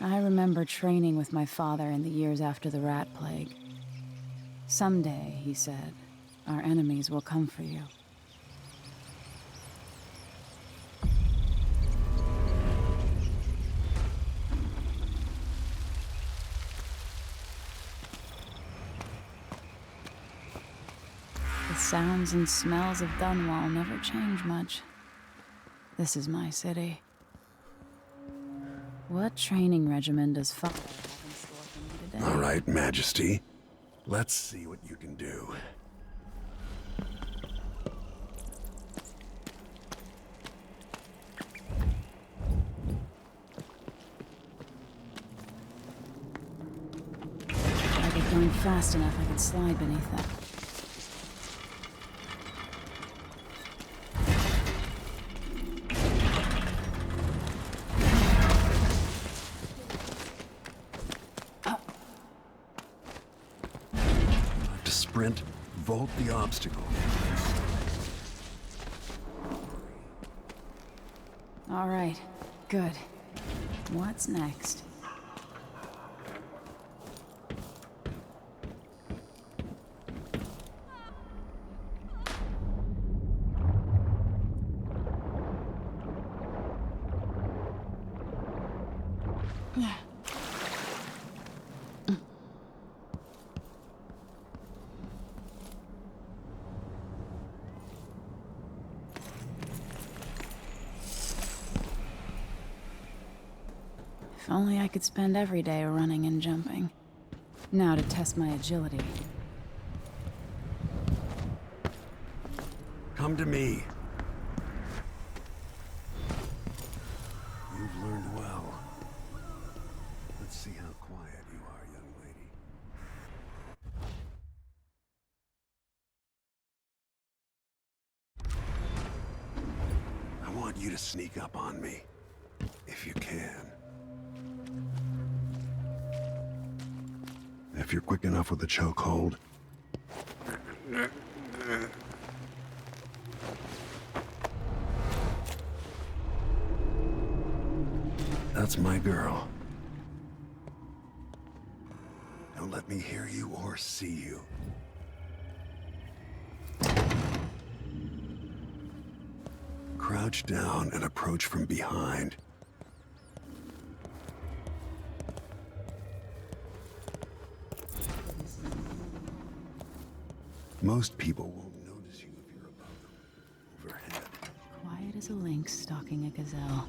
I remember training with my father in the years after the rat plague. Someday, he said, our enemies will come for you. The sounds and smells of Dunwall never change much. This is my city. What training regimen does Father have in store for me today? All right, Majesty. Let's see what you can do. If I get going fast enough, I could slide beneath that. Sprint, vault the obstacle. All right, good. What's next? If only I could spend every day running and jumping. Now to test my agility. Come to me. You've learned well. Let's see how quiet you are, young lady. I want you to sneak up on me, if you can. If you're quick enough with a chokehold. That's my girl. Don't let me hear you or see you. Crouch down and approach from behind. Most people won't notice you if you're above them, overhead. Quiet as a lynx stalking a gazelle.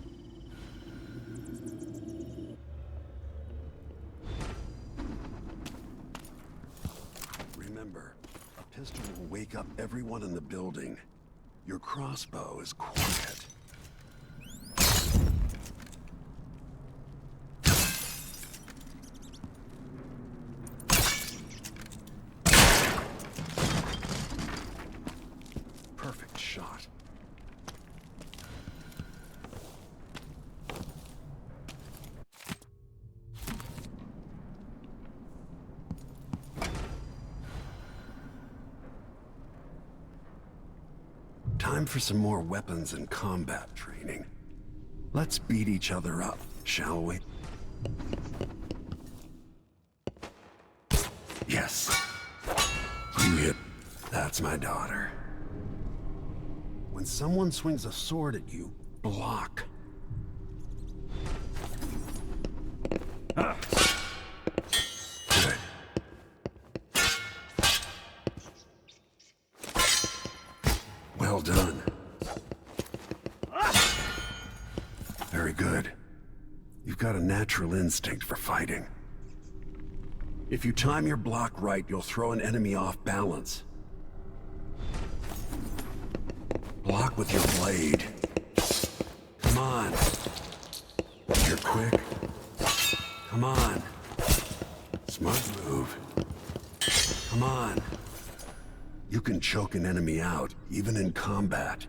Remember, a pistol will wake up everyone in the building. Your crossbow is quiet. Perfect shot. Time for some more weapons and combat training. Let's beat each other up, shall we? Yes. You hit. That's my daughter. When someone swings a sword at you, block. Good. Well done. Very good. You've got a natural instinct for fighting. If you time your block right, you'll throw an enemy off balance. Block with your blade. Come on. You're quick. Come on. Smart move. Come on. You can choke an enemy out, even in combat.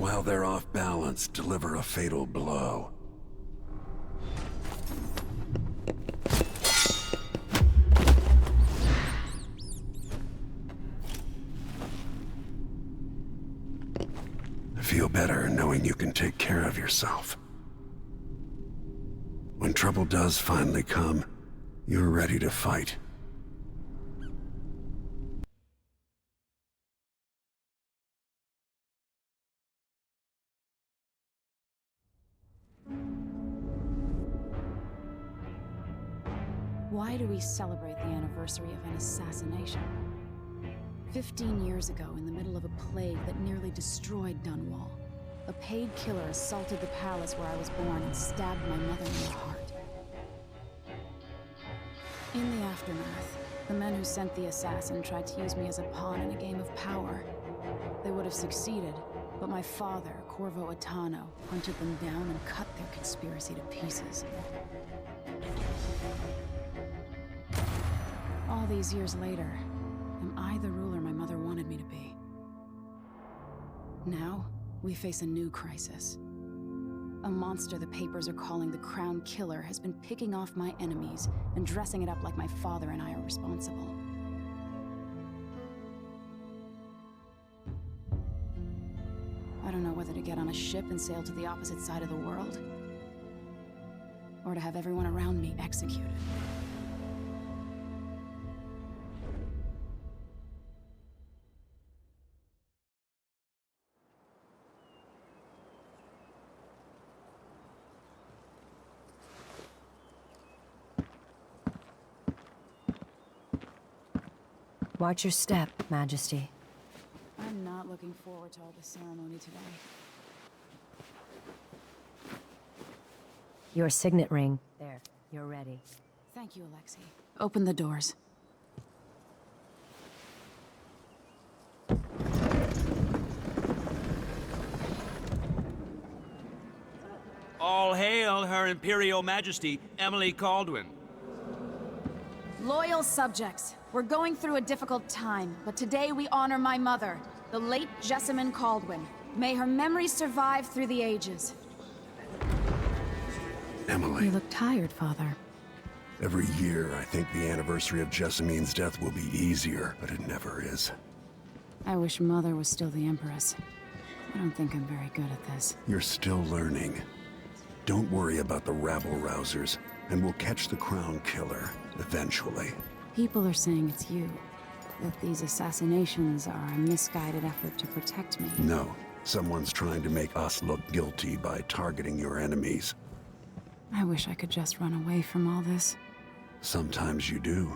while they're off balance, deliver a fatal blow. Feel better knowing you can take care of yourself. When trouble does finally come, you're ready to fight. Why do we celebrate the anniversary of an assassination? 15 years ago, in the middle of a plague that nearly destroyed Dunwall, a paid killer assaulted the palace where I was born and stabbed my mother in the heart. In the aftermath, the men who sent the assassin tried to use me as a pawn in a game of power. They would have succeeded, but my father, Corvo Attano, hunted them down and cut their conspiracy to pieces. All these years later, am I the ruler my mother wanted me to be? Now, we face a new crisis. A monster the papers are calling the Crown Killer has been picking off my enemies and dressing it up like my father and I are responsible. I don't know whether to get on a ship and sail to the opposite side of the world, or to have everyone around me executed. Watch your step, Majesty. I'm not looking forward to all the ceremony today. Your signet ring. There, you're ready. Thank you, Alexei. Open the doors. All hail Her Imperial Majesty, Emily Caldwin. Loyal subjects, we're going through a difficult time, but today we honor my mother, the late Jessamine Caldwin. May her memory survive through the ages. Emily. You look tired, Father. Every year, I think the anniversary of Jessamine's death will be easier, but it never is. I wish Mother was still the Empress. I don't think I'm very good at this. You're still learning. Don't worry about the rabble-rousers, and we'll catch the Crown Killer, eventually. People are saying it's you. That these assassinations are a misguided effort to protect me. No. Someone's trying to make us look guilty by targeting your enemies. I wish I could just run away from all this. Sometimes you do.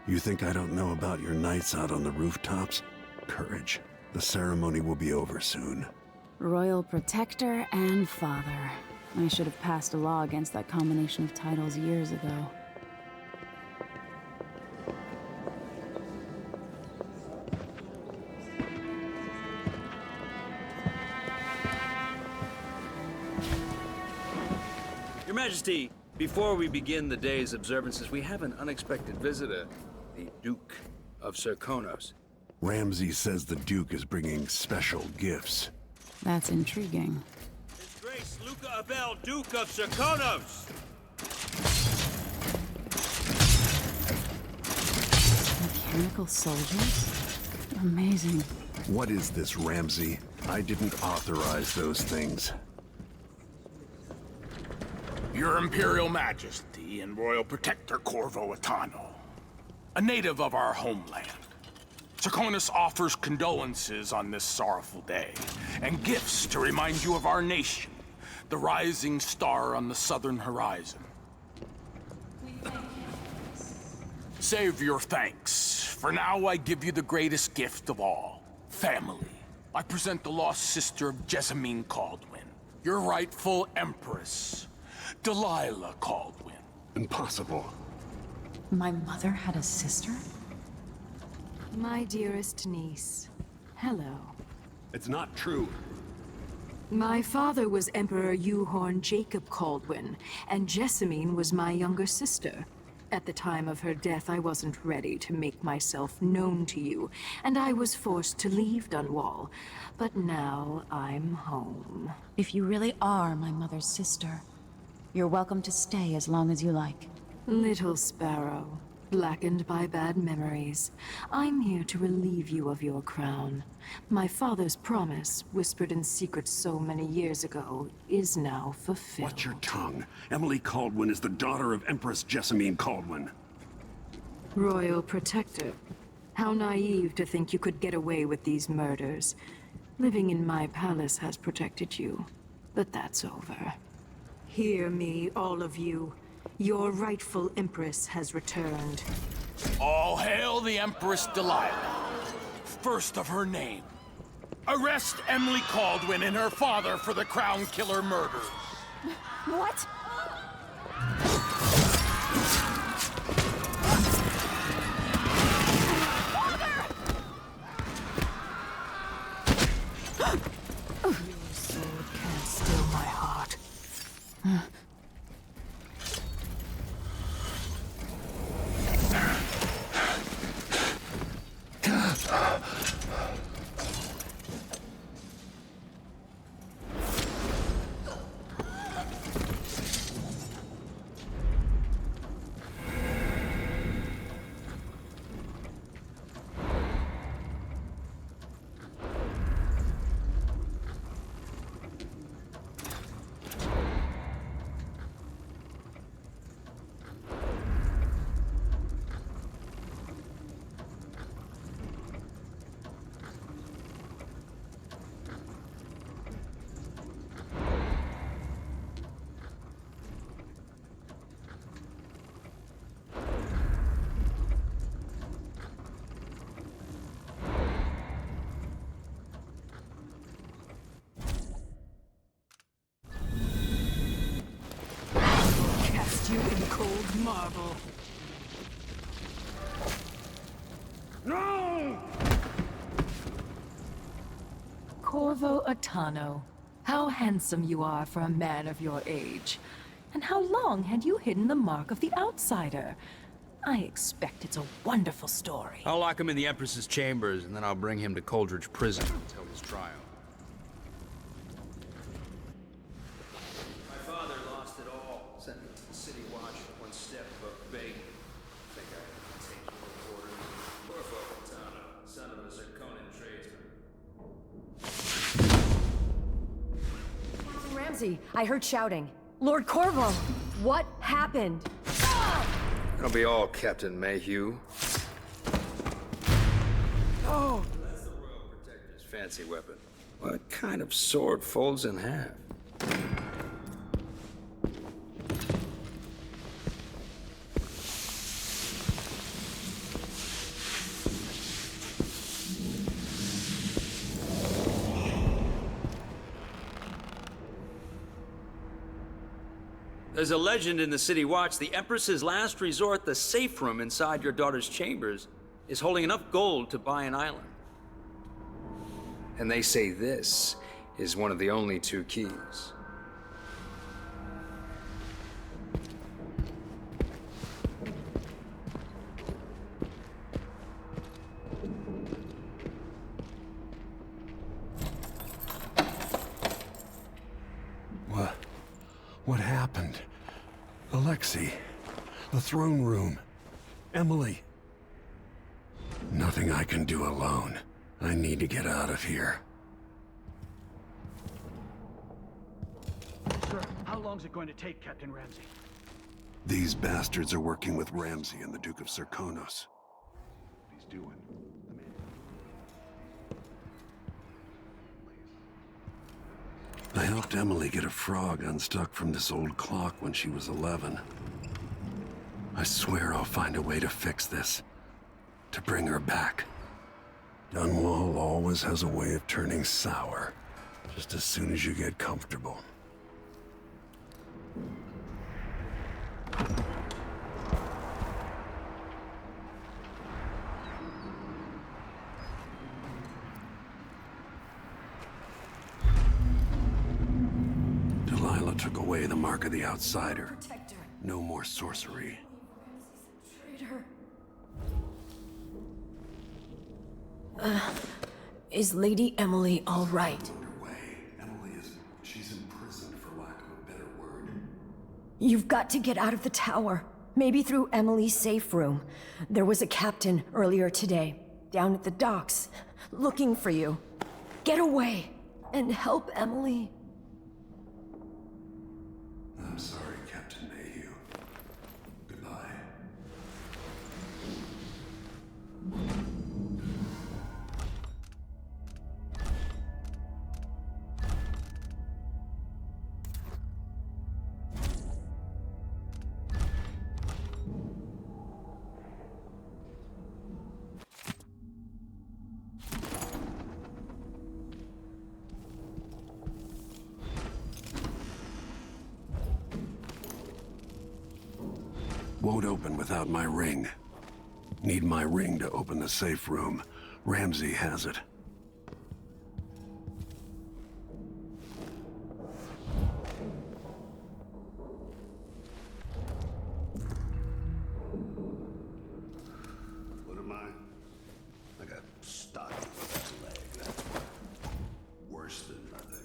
You think I don't know about your nights out on the rooftops? Courage. The ceremony will be over soon. Royal Protector and Father. I should have passed a law against that combination of titles years ago. Your Majesty, before we begin the day's observances, we have an unexpected visitor, the Duke of Serkonos. Ramsay says the Duke is bringing special gifts. That's intriguing. His Grace Luca Abel, Duke of Serkonos! Mechanical soldiers? Amazing. What is this, Ramsay? I didn't authorize those things. Your Imperial Majesty and Royal Protector Corvo Attano, a native of our homeland. Serkonos offers condolences on this sorrowful day, and gifts to remind you of our nation, the rising star on the southern horizon. Save your thanks, for now I give you the greatest gift of all, family. I present the lost sister of Jessamine Caldwin, your rightful Empress, Delilah Caldwin. Impossible. My mother had a sister? My dearest niece, hello. It's not true. My father was Emperor Euhorn Jacob Caldwin, and Jessamine was my younger sister. At the time of her death, I wasn't ready to make myself known to you, and I was forced to leave Dunwall. But now I'm home. If you really are my mother's sister, you're welcome to stay as long as you like. Little Sparrow, blackened by bad memories, I'm here to relieve you of your crown. My father's promise, whispered in secret so many years ago, is now fulfilled. Watch your tongue. Emily Caldwin is the daughter of Empress Jessamine Caldwin. Royal Protector. How naive to think you could get away with these murders. Living in my palace has protected you, but that's over. Hear me, all of you. Your rightful Empress has returned. All hail the Empress Delilah, first of her name. Arrest Emily Caldwin and her father for the Crown Killer murders. What? Your sword can't still my heart. Cast you in cold marble. No! Corvo Atano, how handsome you are for a man of your age. And how long had you hidden the mark of the outsider? I expect it's a wonderful story. I'll lock him in the Empress's chambers, and then I'll bring him to Coldridge Prison until his trial. My father lost it all. Sent me to the City Watch one step above begging. Think I can take your orders. Corvo Atano, son of a Zirconian tradesman. Captain Ramsey, I heard shouting. Lord Corvo, what happened? That'll be all, Captain Mayhew. Oh! That's the Royal Protector's fancy weapon. What kind of sword folds in half? There's a legend in the City Watch. The Empress's last resort, the safe room inside your daughter's chambers, is holding enough gold to buy an island. And they say this is one of the only two keys. What happened? Alexei, the throne room, Emily. Nothing I can do alone. I need to get out of here. Sir, how long's it going to take, Captain Ramsey? These bastards are working with Ramsey and the Duke of Zirconos. What he's doing. The man. I helped Emily get a frog unstuck from this old clock when she was 11. I swear I'll find a way to fix this. To bring her back. Dunwall always has a way of turning sour, just as soon as you get comfortable. Delilah took away the mark of the outsider. No more sorcery. Is Lady Emily all right? She's in prison, for lack of a better word. You've got to get out of the tower. Maybe through Emily's safe room. There was a captain earlier today, down at the docks, looking for you. Get away and help Emily. I'm sorry, Captain Mayhew. Goodbye. Won't open without my ring. Need my ring to open the safe room. Ramsey has it. What am I? I got stuck in my leg. That's worse than nothing.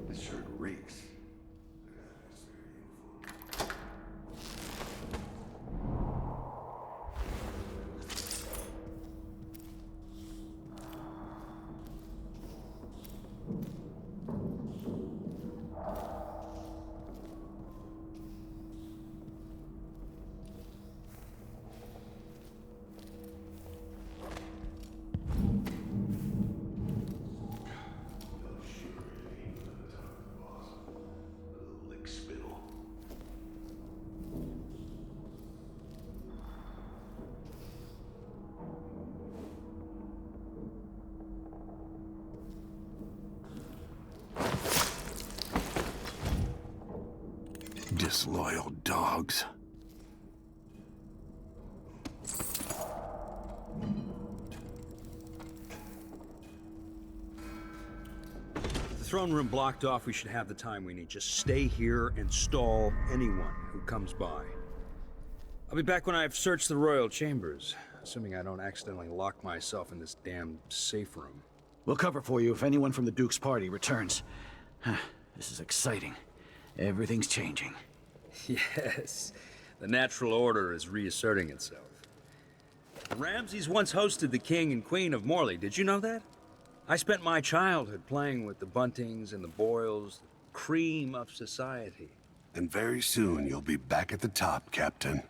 This shirt reeks. Lick spittle. Disloyal dogs. The throne room blocked off, we should have the time we need. Just stay here and stall anyone who comes by. I'll be back when I've searched the royal chambers, assuming I don't accidentally lock myself in this damn safe room. We'll cover for you if anyone from the Duke's party returns. This is exciting. Everything's changing. Yes, the natural order is reasserting itself. The Ramseys once hosted the king and queen of Morley, did you know that? I spent my childhood playing with the Buntings and the Boyles, the cream of society. And very soon you'll be back at the top, Captain.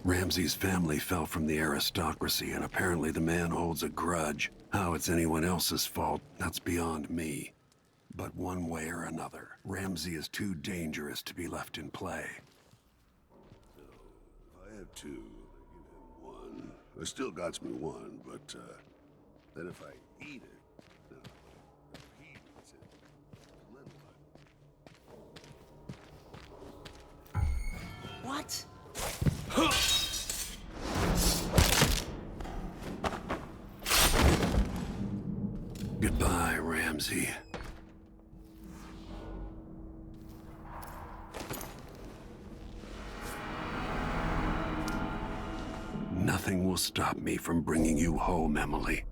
Ramsey's family fell from the aristocracy, and apparently the man holds a grudge. How it's anyone else's fault, that's beyond me. But one way or another, Ramsey is too dangerous to be left in play. If I have two, I give him one. It still got me one, but then if I eat it, no, if he eats it, little. What? Goodbye, Ramsey. Nothing will stop me from bringing you home, Emily.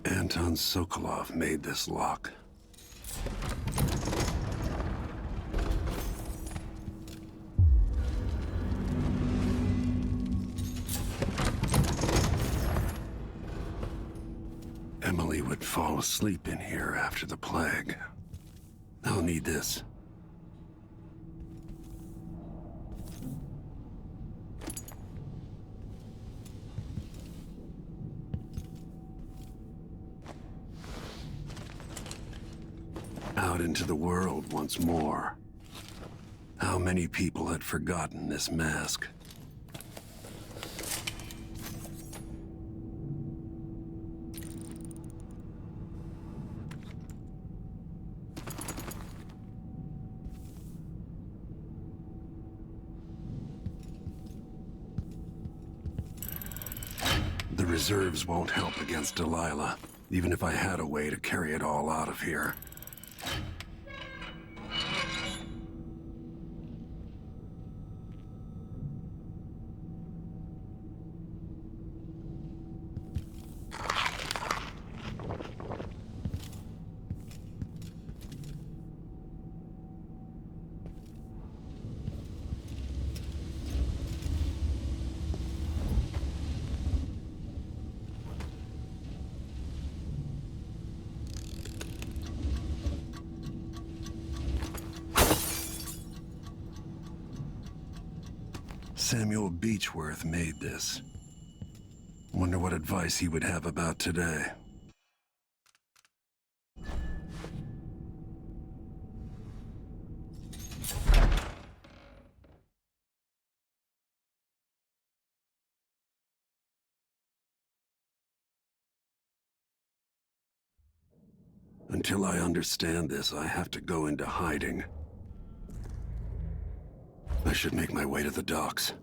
Anton Sokolov made this lock. Emily would fall asleep in here after the plague. I'll need this. Out into the world once more. How many people had forgotten this mask? The reserves won't help against Delilah, even if I had a way to carry it all out of here. Samuel Beechworth made this. Wonder what advice he would have about today. Until I understand this, I have to go into hiding. I should make my way to the docks.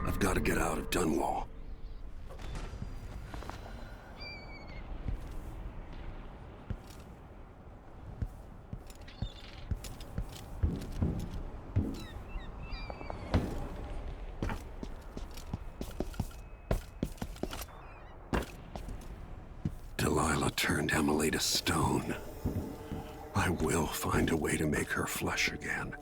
I've got to get out of Dunwall. Delilah turned Emily to stone. I will find a way to make her flesh again.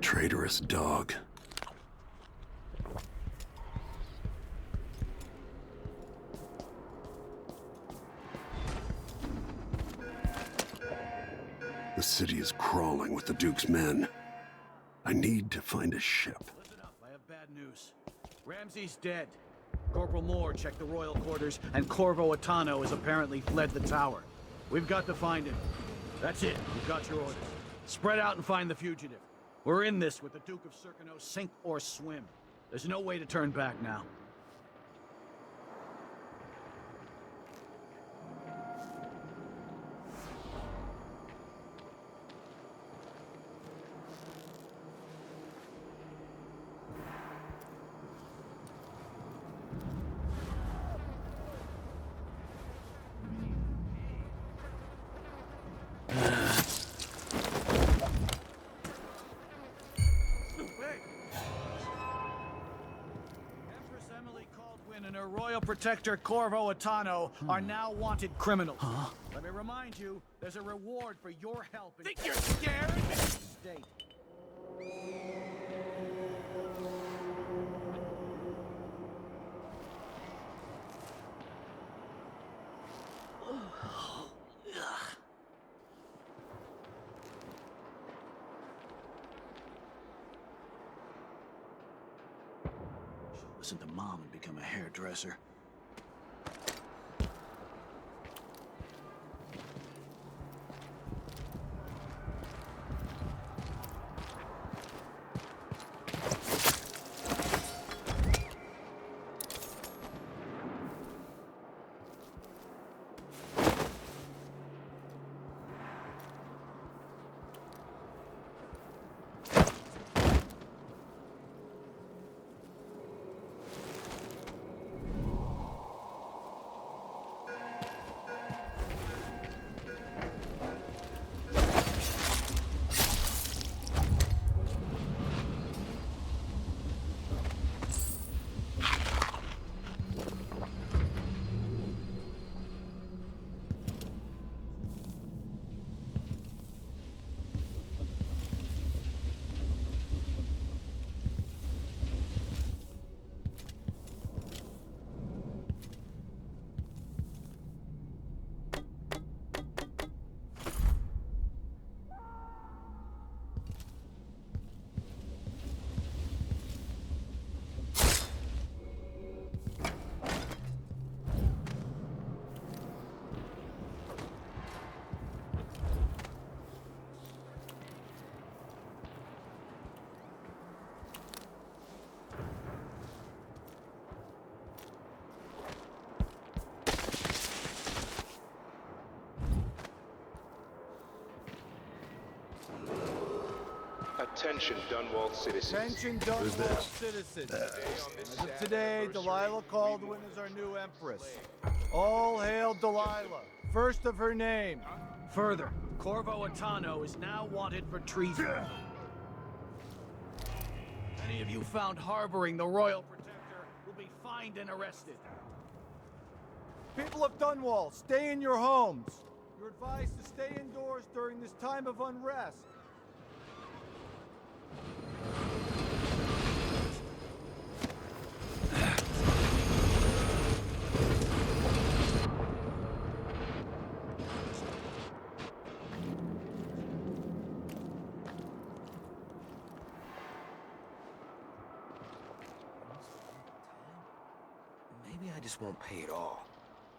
Traitorous dog. The city is crawling with the Duke's men. I need to find a ship. Listen up, I have bad news. Ramsey's dead. Corporal Moore checked the royal quarters, and Corvo Atano has apparently fled the tower. We've got to find him. That's it, we've got your orders. Spread out and find the fugitive. We're in this with the Duke of Circano, sink or swim. There's no way to turn back now. And her royal protector, Corvo Atano, are now wanted criminals. Let me remind you, there's a reward for your help in— Think you're scared? State. Listen to Mom and become a hairdresser. Attention, Dunwall citizens. Attention, Dunwall citizens. As of today, Delilah Caldwin is our new empress. All hail Delilah, first of her name. Further, Corvo Attano is now wanted for treason. Any of you found harboring the Royal Protector will be fined and arrested. People of Dunwall, stay in your homes. You're advised to stay indoors during this time of unrest. Maybe I just won't pay at all.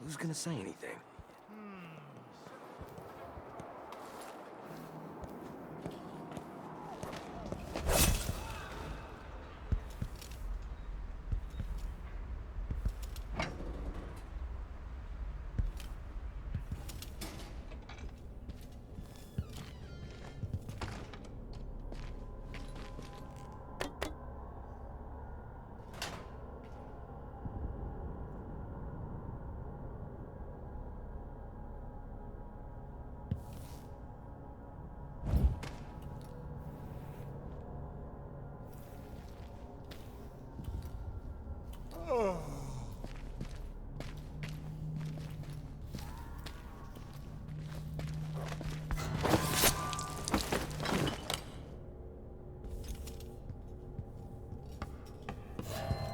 Who's gonna say anything?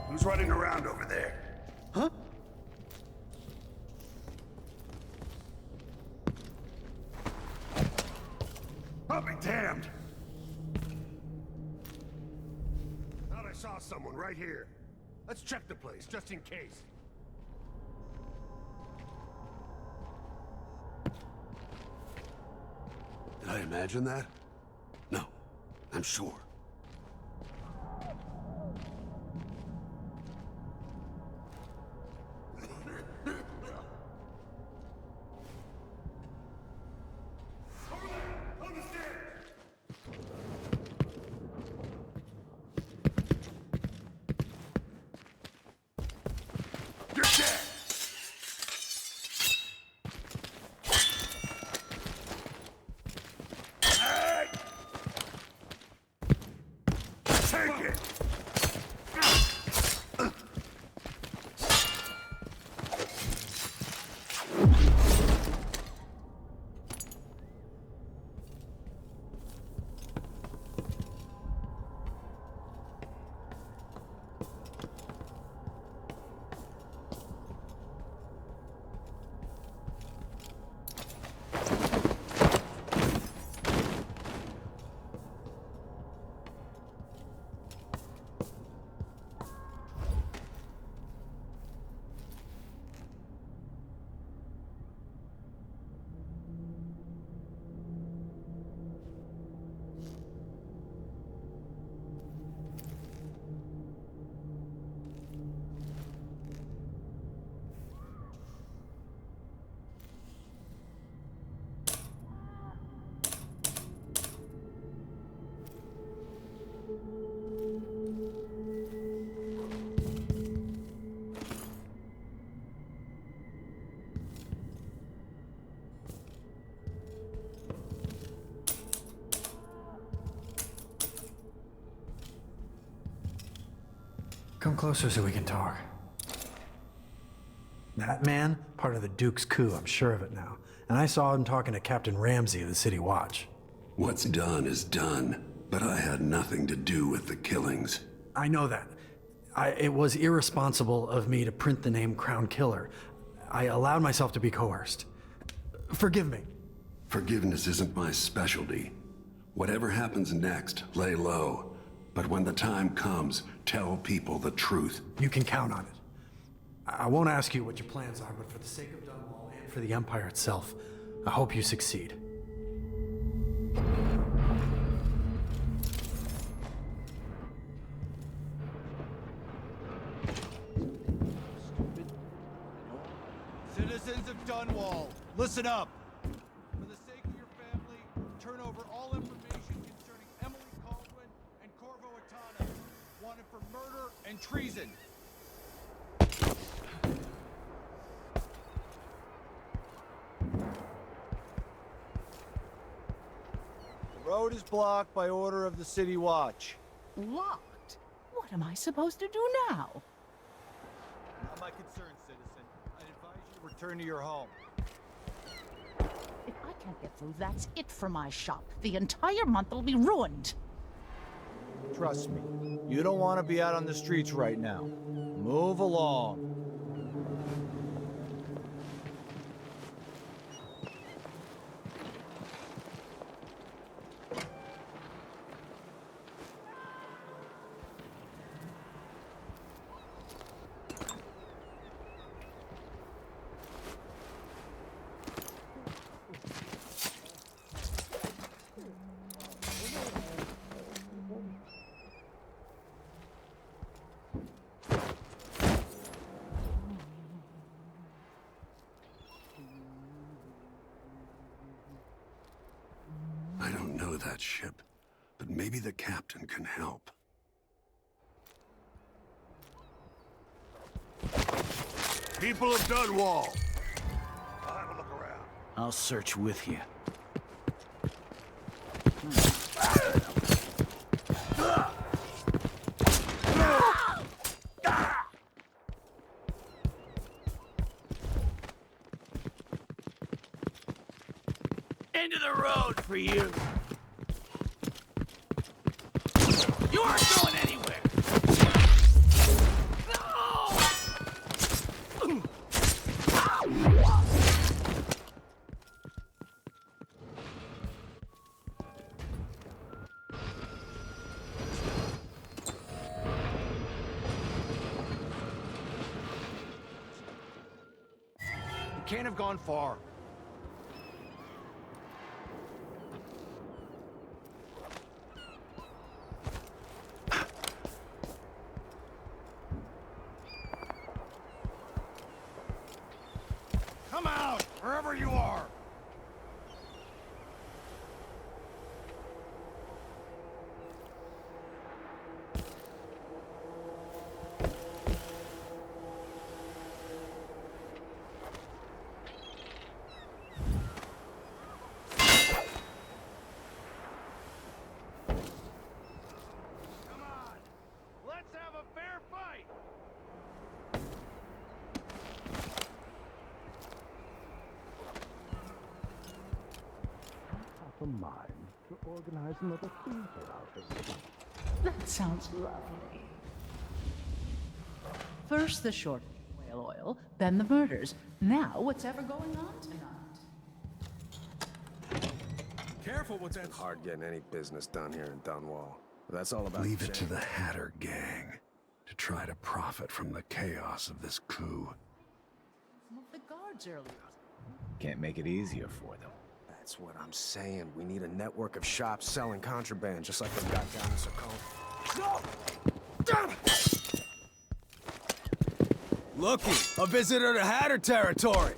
Who's running around over there? Huh? I'll be damned! Thought I saw someone right here. Let's check the place, just in case. Did I imagine that? No, I'm sure. You're dead! Hey! Take it! Come closer so we can talk. That man, part of the Duke's coup, I'm sure of it now. And I saw him talking to Captain Ramsey of the City Watch. What's done is done, but I had nothing to do with the killings. I know that. It was irresponsible of me to print the name Crown Killer. I allowed myself to be coerced. Forgive me. Forgiveness isn't my specialty. Whatever happens next, lay low. But when the time comes, tell people the truth. You can count on it. I won't ask you what your plans are, but for the sake of Dunwall and for the Empire itself, I hope you succeed. Citizens of Dunwall, listen up. For the sake of your family, turn over all information concerning Emily Caldwell wanted for murder and treason. The road is blocked by order of the City Watch. Locked? What am I supposed to do now? Not my concern, citizen. I advise you to return to your home. If I can't get through, that's it for my shop. The entire month will be ruined. Trust me, you don't want to be out on the streets right now. Move along. I don't know that ship, but maybe the captain can help. People of Dunwall! I'll have a look around. I'll search with you. Into the road for you. You aren't going anywhere. You can't have gone far. Come out, wherever you are! Come on, let's have a fair fight! A mind to organize another theater outing. That sounds lovely. First the short whale oil, then the murders. Now what's ever going on tonight? Careful with that. Hard getting any business done here in Dunwall. That's all about Leave it to the Hatter gang to try to profit from the chaos of this coup. Some of the guards earlier. Can't make it easier for them. That's what I'm saying. We need a network of shops selling contraband, just like they've got down in Sarcone. No! Damn it! Looky, a visitor to Hatter territory.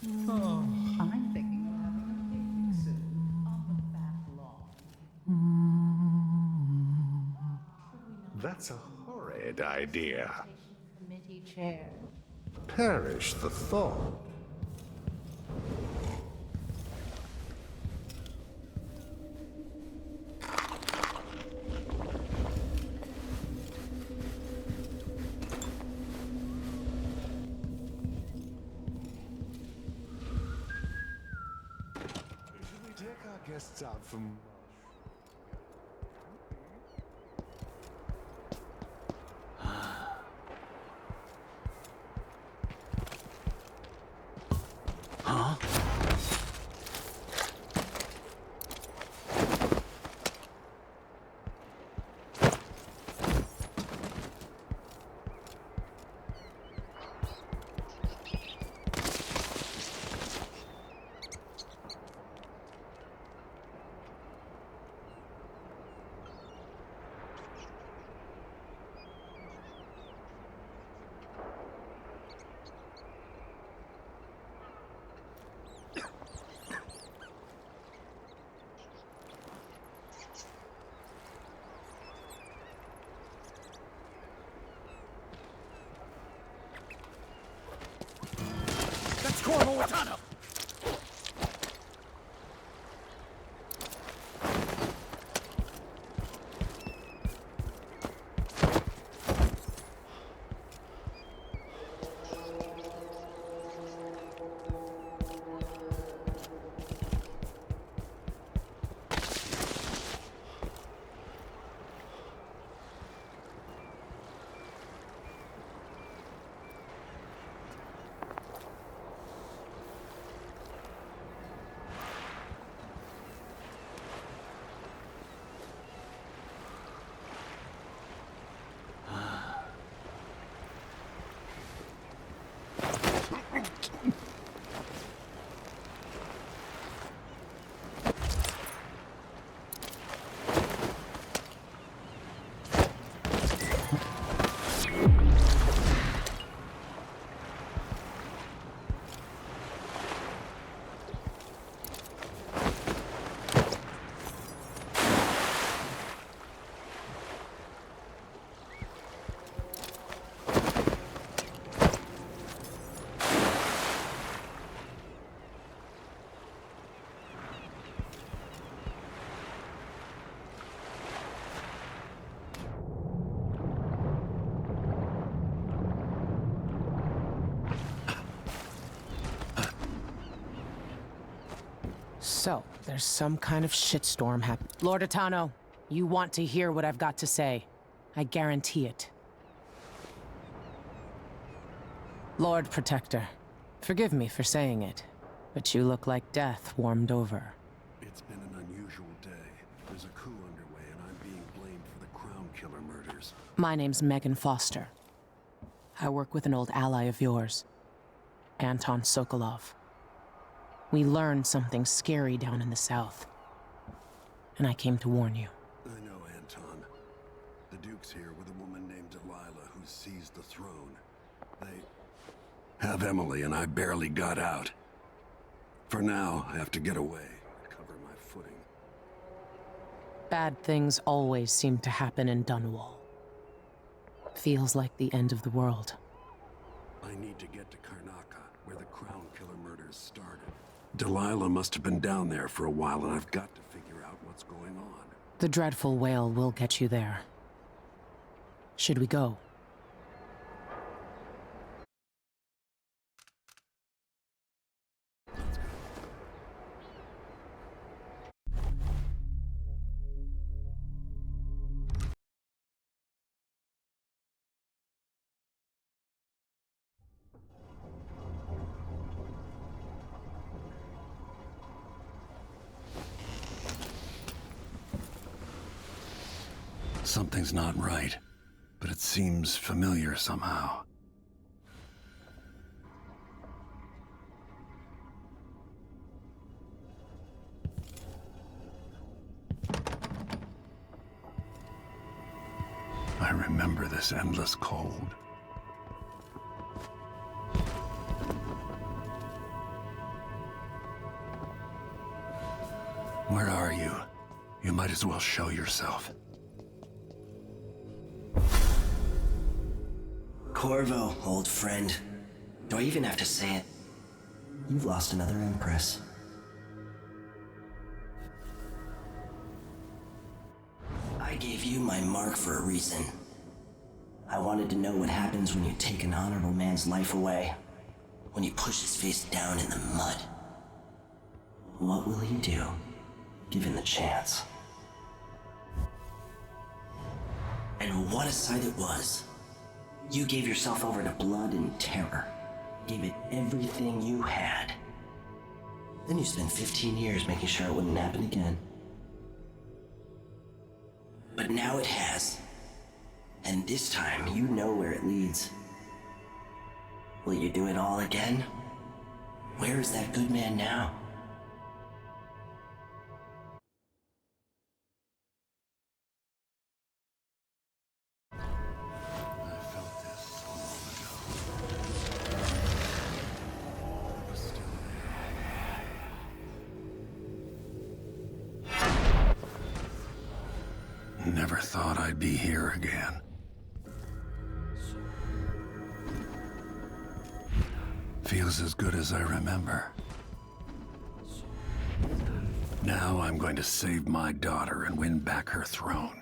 I'm thinking of having a picnic soon on the back lawn. That's a horrid idea. Committee chair. Perish the thought. Should we take our guests out from... Huh? That's Corvo Atano! So, there's some kind of shitstorm happening. Lord Atano, you want to hear what I've got to say. I guarantee it. Lord Protector, forgive me for saying it, but you look like death warmed over. It's been an unusual day. There's a coup underway, and I'm being blamed for the Crown Killer murders. My name's Megan Foster. I work with an old ally of yours, Anton Sokolov. We learned something scary down in the south, and I came to warn you. I know, Anton. The Duke's here with a woman named Delilah who seized the throne. They have Emily, and I barely got out. For now, I have to get away, recover my footing. Bad things always seem to happen in Dunwall. Feels like the end of the world. I need to get to Karnaca, where the Crown Killer murders started. Delilah must have been down there for a while, and I've got to figure out what's going on. The dreadful whale will get you there. Should we go? Something's not right, but it seems familiar somehow. I remember this endless cold. Where are you? You might as well show yourself. Corvo, old friend. Do I even have to say it? You've lost another Empress. I gave you my mark for a reason. I wanted to know what happens when you take an honorable man's life away. When you push his face down in the mud. What will he do, given the chance? And what a sight it was. You gave yourself over to blood and terror. Gave it everything you had. Then you spent 15 years making sure it wouldn't happen again. But now it has. And this time, you know where it leads. Will you do it all again? Where is that good man now? Never thought I'd be here again. Feels as good as I remember. Now I'm going to save my daughter and win back her throne.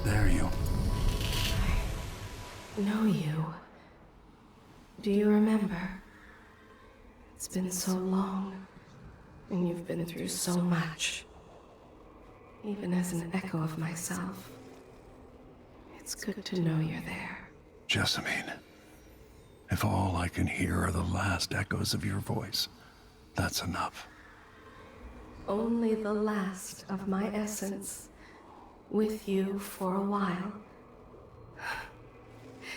There you. Know you. Do you remember? It's been so long, and you've been through so much. Even as an echo of myself, it's good to know you're there. Jessamine, if all I can hear are the last echoes of your voice, that's enough. Only the last of my essence, with you for a while.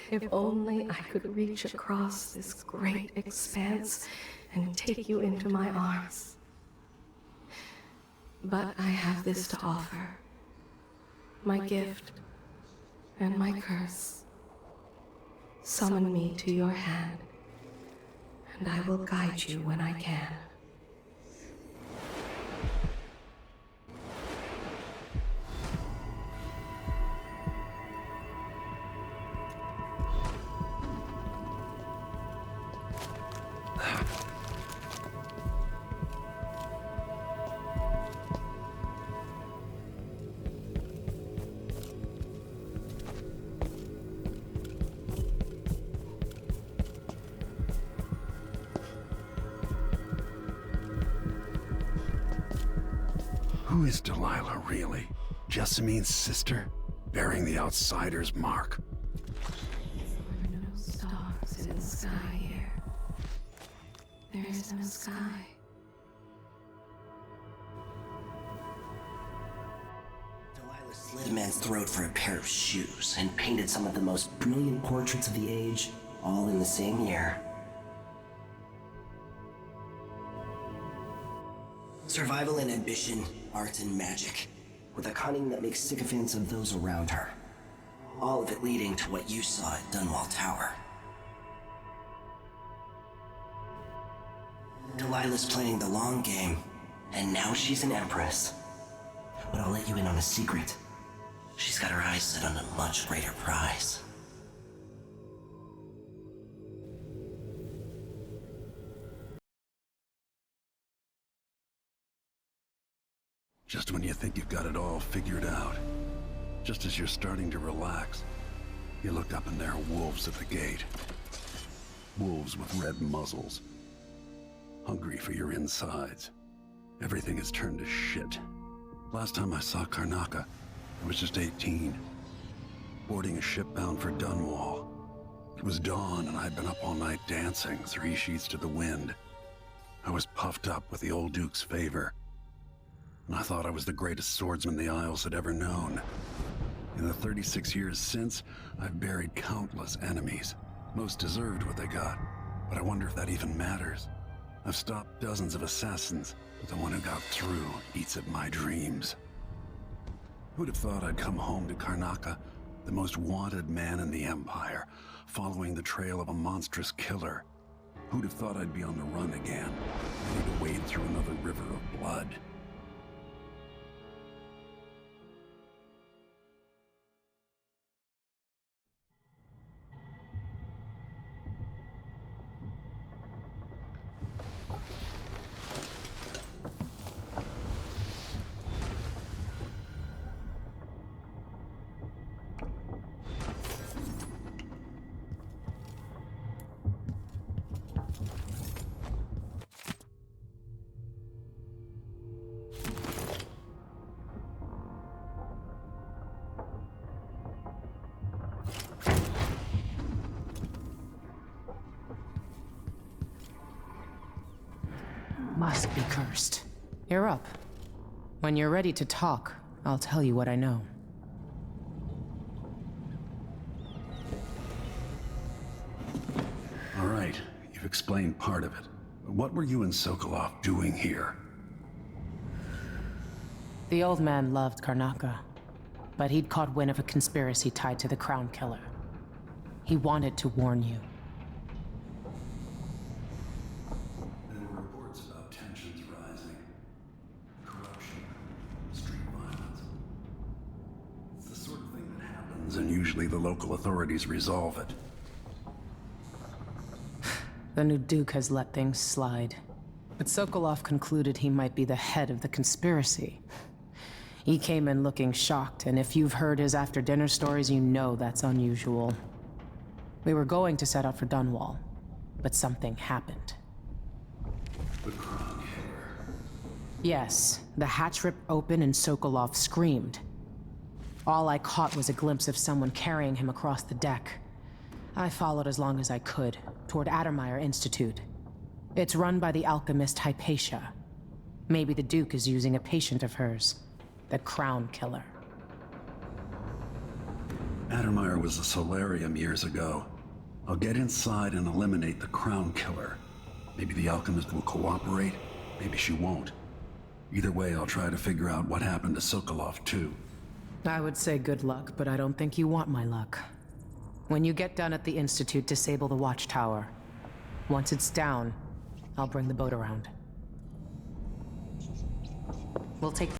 If only I could reach across this great expanse and take you into my arms. But I have this to offer. My gift and my curse. Summon me to your hand, and I will guide you when I can. Who is Delilah, really? Jessamine's sister? Bearing the outsider's mark? There are no stars in the sky here. There is no sky. Delilah slit a man's throat for a pair of shoes and painted some of the most brilliant portraits of the age, all in the same year. Survival and ambition, art and magic, with a cunning that makes sycophants of those around her. All of it leading to what you saw at Dunwall Tower. Delilah's playing the long game, and now she's an empress. But I'll let you in on a secret. She's got her eyes set on a much greater prize. Just when you think you've got it all figured out, just as you're starting to relax, you look up and there are wolves at the gate. Wolves with red muzzles. Hungry for your insides. Everything has turned to shit. Last time I saw Karnaka, I was just 18. Boarding a ship bound for Dunwall. It was dawn and I'd been up all night dancing, 3 sheets to the wind. I was puffed up with the old Duke's favor. And I thought I was the greatest swordsman the Isles had ever known. In the 36 years since, I've buried countless enemies. Most deserved what they got, but I wonder if that even matters. I've stopped dozens of assassins, but the one who got through eats at my dreams. Who'd have thought I'd come home to Karnaca, the most wanted man in the Empire, following the trail of a monstrous killer? Who'd have thought I'd be on the run again, ready to wade through another river of blood? Must be cursed. You're up. When you're ready to talk, I'll tell you what I know. All right, you've explained part of it. But what were you and Sokolov doing here? The old man loved Karnaca, but he'd caught wind of a conspiracy tied to the Crown Killer. He wanted to warn you. There were reports about tensions rising, corruption, street violence. It's the sort of thing that happens, and usually the local authorities resolve it. The new Duke has let things slide. But Sokolov concluded he might be the head of the conspiracy. He came in looking shocked, and if you've heard his after-dinner stories, you know that's unusual. We were going to set out for Dunwall, but something happened. The Crown Killer. Yes, the hatch ripped open and Sokolov screamed. All I caught was a glimpse of someone carrying him across the deck. I followed as long as I could, toward Addermeyer Institute. It's run by the alchemist Hypatia. Maybe the Duke is using a patient of hers, the Crown Killer. Addermeyer was a solarium years ago. I'll get inside and eliminate the Crown Killer. Maybe the alchemist will cooperate, maybe she won't. Either way, I'll try to figure out what happened to Sokolov, too. I would say good luck, but I don't think you want my luck. When you get done at the Institute, disable the watchtower. Once it's down, I'll bring the boat around. We'll take